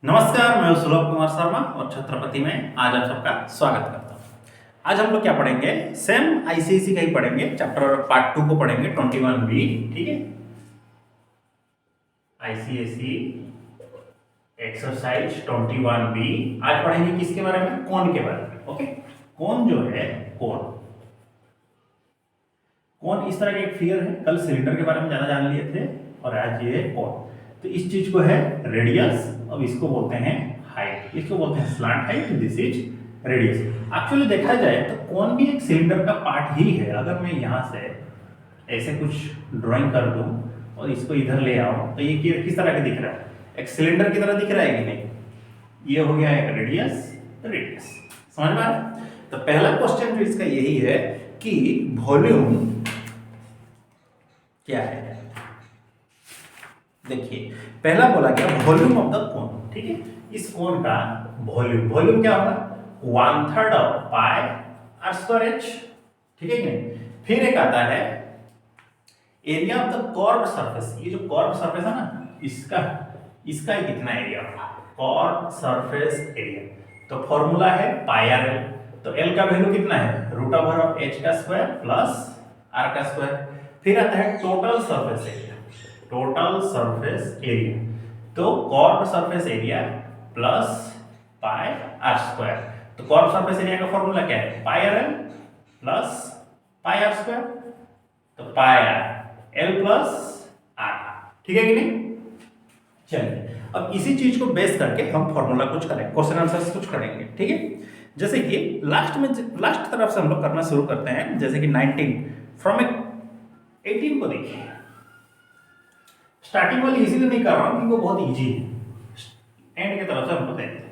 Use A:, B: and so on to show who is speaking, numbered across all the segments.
A: नमस्कार, मैं सुलभ कुमार शर्मा और छत्रपति में आज आप सबका स्वागत करता हूँ। आज हम लोग क्या पढ़ेंगे? सेम आईसीएसई का ही पढ़ेंगे। चैप्टर पार्ट 2 को पढ़ेंगे 21B। ठीक है, आईसीएसई एक्सरसाइज 21B। आज पढ़ेंगे किसके बारे में? कोण के बारे में। ओके, कोण जो है, कोण कोण इस तरह का एक फिगर है। कल सिलेंडर के बारे में ज्यादा जान लिए थे और आज ये है कोण। तो इस चीज को है रेडियस, अब इसको बोलते हैं हाइट, इसको बोलते हैं slant height, this is radius. Actually देखा जाए तो कोण भी एक सिलेंडर का पार्ट ही है। अगर मैं यहाँ से ऐसे कुछ ड्राइंग कर दूं और इसको इधर ले आऊं तो ये किस तरह का दिख रहा है? एक सिलेंडर की तरह दिख रहा है कि नहीं? ये हो गया एक रेडियस, रेडियस। समझ में आ रहा है? तो पहला क्वेश्चन जो इसका यही है कि वॉल्यूम क्या है। देखिए, पहला बोला गया वॉल्यूम ऑफ द कोन। ठीक है, इस कोन का वॉल्यूम, वॉल्यूम क्या होगा? 1/3 of pi are square h. ठीक है कि नहीं? फिर एक आता है area of the curved surface. ये जो कर्व्ड सरफेस है ना, इसका इसका कितना एरिया होगा? Curved surface area. तो फॉर्मूला है पाई आर एल। तो एल का वैल्यू कितना है? रूट ओवर ऑफ एच का स्क्वायर प्लस आर का स्क्वायर। फिर आता है total surface area, total surface area. तो curved surface area plus pi are square. तो कर्व्ड सरफेस एरिया का फॉर्मूला क्या है? Pi R L plus pi are square. तो pi R L plus R. ठीक है कि नहीं? चलिए, अब इसी चीज को बेस करके हम फॉर्मूला कुछ करेंगे, क्वेश्चन आंसर्स कुछ करेंगे। ठीक है, जैसे कि लास्ट तरफ से हम लोग करना शुरू करते हैं। जैसे कि 19 फ्रॉम 18 को देखिए। स्टार्टिंग वाली इसीलिए नहीं कर रहा हूं क्योंकि वो बहुत इजी है। एंड की तरफ से हम लोग देखते हैं।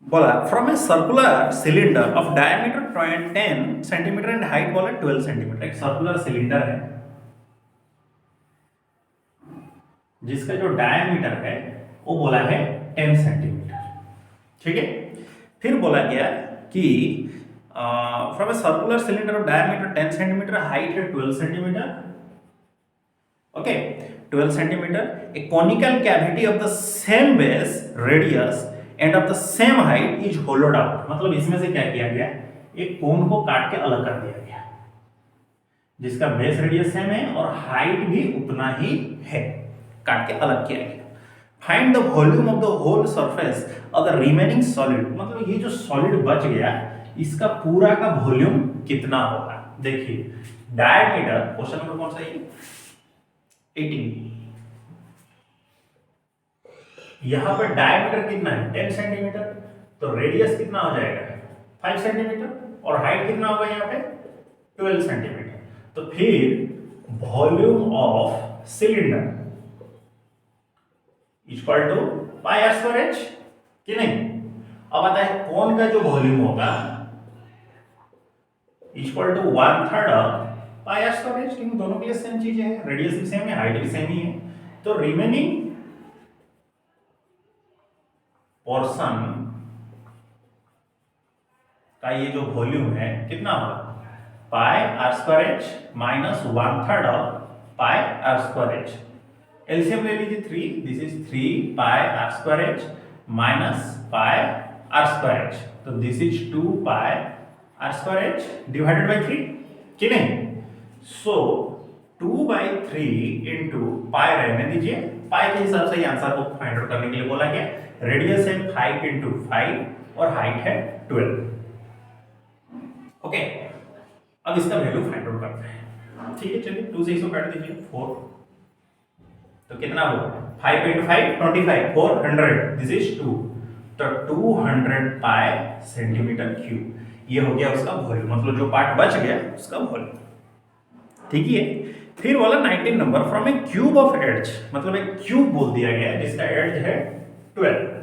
A: बोला from a circular cylinder of diameter 10 centimetre and height बोला 12 सेंटीमीटर। एक सर्कुलर सिलेंडर है जिसका जो डायमीटर है वो बोला है 10 सेंटीमीटर। ठीक है, फिर बोला गया कि from a circular cylinder of diameter 10 centimetre, height है 12 centimetre. Okay, 12 centimetre. A conical cavity of the same base radius and of the same height is होलोड out. मतलब इसमें से क्या किया गया? एक कोन को काट के अलग कर दिया गया जिसका बेस रेडियस सेम है और हाइट भी उतना ही है, काट के अलग किया गया। Find the volume of the whole surface of the remaining solid. मतलब ये जो सॉलिड बच गया इसका पूरा का वॉल्यूम कितना होगा? देखिए, डायमीटर, क्वेश्चन नंबर कौन सा है? 18। यहां पर डायमीटर कितना है? 10 सेंटीमीटर। तो रेडियस कितना हो जाएगा? 5 सेंटीमीटर। और हाइट कितना होगा यहाँ पे? 12 सेंटीमीटर। तो फिर volume of cylinder equal to pi are square h कि नहीं? अब आता है कोन का जो वॉल्यूम होगा equal to 1/3 of pi are square h, क्योंकि दोनों के लिए सेम चीज है, रेडियस भी सेम है, हाइट भी सेम ही है। तो रिमेनिंग पोर्शन का ये जो वॉल्यूम है कितना होगा? Pi are square H minus 1/3 of pi are square H. LCM ले लीजिए 3, this is 3 pi are square H minus pi are square H. तो this is 2 pi are square H divided by 3 कि नहीं? सो 2/3 into pi रहने दीजिए। पाई के हिसाब से आंसर को फाइंड आउट करने के लिए बोला गया। रेडियस है 5 इंटू 5 और हाइट है 12। ओके, अब इसका वैल्यू फाइंड आउट करते हैं। ठीक है, चलिए 2 से इसको काट दीजिए 4। तो कितना होगा? 5 इंटू 5 25, 400, दिस इज 2। तो 200 पाई सेंटीमीटर क्यूब ये हो गया उसका वॉल्यूम, मतलब जो पार्ट बच गया उसका वॉल्यूम। ठीक है, फिर वाला 19 number from a cube of edge. मतलब एक क्यूब बोल दिया गया जिसका एज है 12।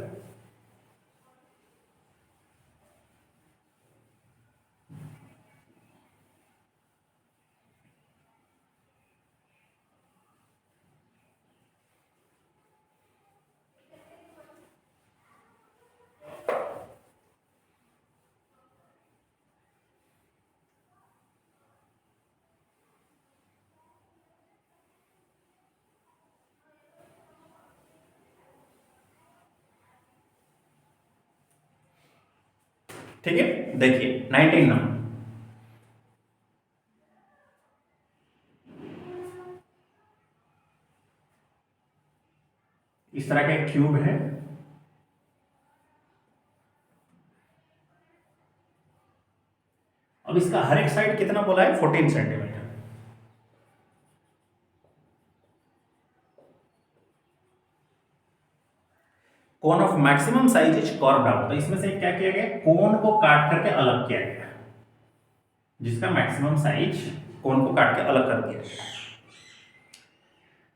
A: ठीक है, देखिए 19 नंबर, इस तरह का एक क्यूब है, अब इसका हर एक साइड कितना बोला है 14 centimetre. Cone of maximum size is curved out, तो इसमें से क्या किया गया, कोन को काट करके अलग किया गया, जिसका मैक्सिमम साइज कोन को काट के अलग कर दिया गया।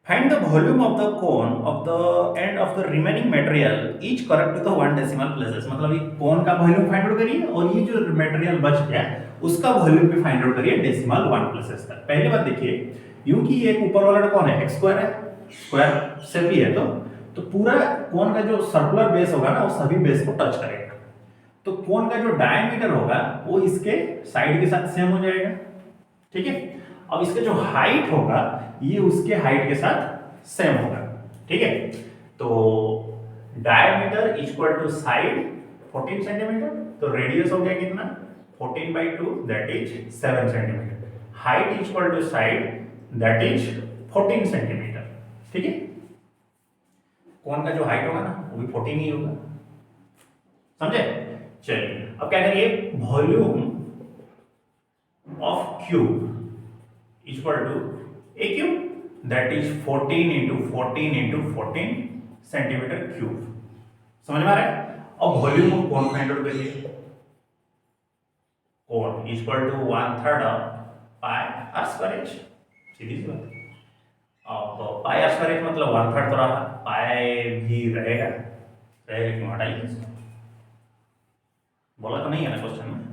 A: Find the volume of the cone of the end of the remaining material each correct to the 1 decimal places, मतलब ये कोन का वॉल्यूम फाइंड आउट करिए और ये जो मटेरियल बच गया उसका वॉल्यूम भी फाइंड आउट करिए डेसिमल 1 प्लेसेस तक। पहली बात देखिए, यूं कि एक ऊपर वाला कौन है, x स्क्वायर है, स्क्वायर से भी है, तो पूरा कोन का जो सर्कुलर बेस होगा ना वो सभी बेस को टच करेगा, तो कोन का जो डायमीटर होगा वो इसके साइड के साथ सेम हो जाएगा, ठीक है। अब इसका जो हाइट होगा ये उसके हाइट के साथ सेम होगा, ठीक है। तो diameter equal to side 14 centimetre, तो रेडियस हो गया कितना 14/2 that is 7 centimetre, height equal to side that is 14 centimetre, ठीक है। कोन का जो हाइट होगा ना वो भी 14 ही होगा, समझे। चलिए अब क्या करिए, volume of cube equal to A cube that is 14 into 14 into 14 centimetre cube, समझ में आ रहा है। अब volume of cone find out करिए, cone equal to 1/3 of pi are square H, सीधी सी बात है। अब पाई आर स्क्वायर एच मतलब 1/3 तो रहा, पाई भी रहेगा, क्यों हटाइए इसको, बोला तो नहीं है ना क्वेश्चन में,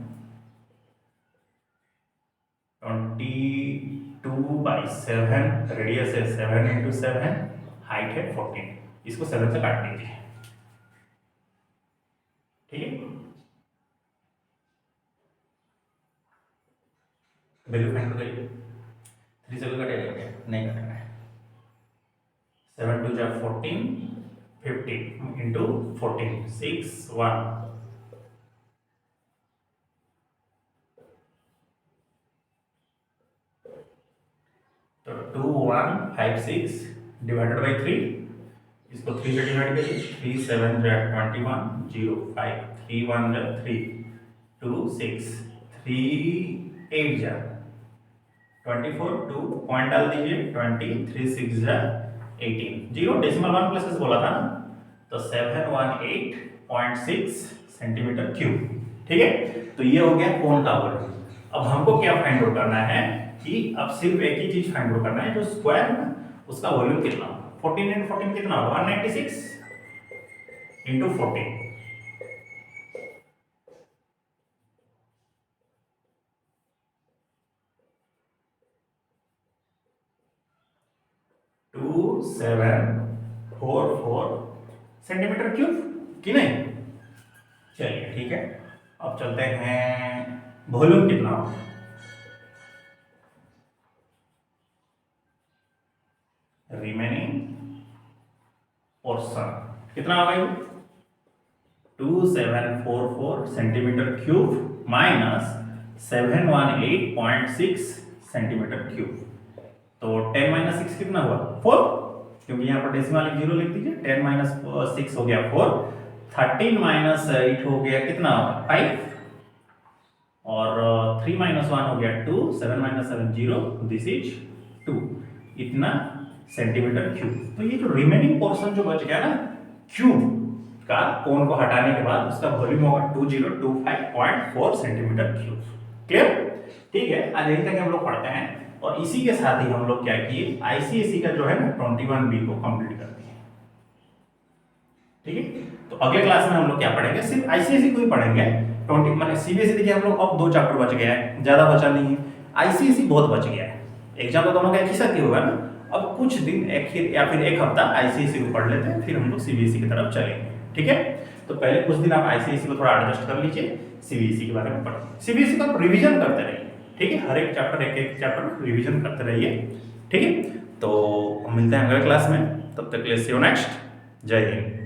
A: 22/7, रेडियस है 7 into 7, हाइट है 14, इसको 7 से काट दीजिए, ठीक है। वैल्यू फाइंड करिए, 3 से कटेगा क्या, नहीं कटेगा, 7 2 जा 14, 50 into 14 6 1, तो 2 1 5 6 डिवाइडेड बाई 3, इसको 3 से डिवाइड करिए, 3 7 जा 21 0 5 3 1 जा 3 2 6 3 8 जा 24 2 पॉइंट डाल दीजिए 20 3 6 जा 18 0 डेसिमल 1 प्लेसेस बोला था ना, तो 718.6 सेंटीमीटर क्यूब, ठीक है। तो ये हो गया कोन का वॉल्यूम। अब हमको क्या फाइंड आउट करना है कि अब सिर्फ एक ही चीज फाइंड आउट करना है, जो स्क्वायर है ना उसका वॉल्यूम कितना होगा, 14 into 14 कितना होगा 196 into 14, टू 744 सेंटीमीटर क्यूब कि नहीं। चलिए ठीक है, अब चलते हैं वॉल्यूम कितना होगा, रिमेनिंग पोर्शन कितना होगा, 2744 centimetre cube minus 718.6 centimetre cube, तो 10 - 6 कितना हुआ 4, क्योंकि यहाँ पर डेसिमल 0 लिख दीजिए, 10 - 6 हो गया 4, 13 - 8 हो गया कितना 5, और 3 - 1 हो गया 2, 7 - 7 0, दिस इज 2, इतना सेंटीमीटर क्यूब। तो ये जो रिमेनिंग पोर्शन जो बच गया ना क्यूब का, कोन को हटाने के बाद उसका वॉल्यूम होगा 2025.4 सेंटीमीटर क्यूब, क्लियर। ठीक है, आज यहीं तक हम लोग पढ़ते हैं, और इसी के साथ ही हम लोग क्या किए, आईसीएसई का जो है ना 21B को कंप्लीट कर दिए, ठीक है। तो अगले क्लास में हम लोग क्या पढ़ेंगे, सिर्फ आईसीएसई को ही पढ़ेंगे, 20 माने सीबीएसई देखिए हम लोग अब 2 चैप्टर बच गया है, ज्यादा बचा नहीं है, आईसीएसई बहुत बच गया है, एग्जाम तो दोनों का एक ही साथ ही होगा ना। अब कुछ दिन या फिर एक हफ्ता आईसीएसई को पढ़ लेते हैं, फिर हम लोग सीबीएसई की तरफ चलेंगे, ठीक है। तो पहले कुछ दिन आप आईसीएसई को थोड़ा एडजस्ट कर लीजिए, सीबीएसई के बारे में पढ़ें, सीबीएसई का रिवीजन करते रहिए, ठीक है, हर एक चैप्टर रिवीजन करते रहिए, ठीक है। तो मिलते हैं अगले क्लास में, तब तक के लिए सी यू नेक्स्ट, जय हिंद।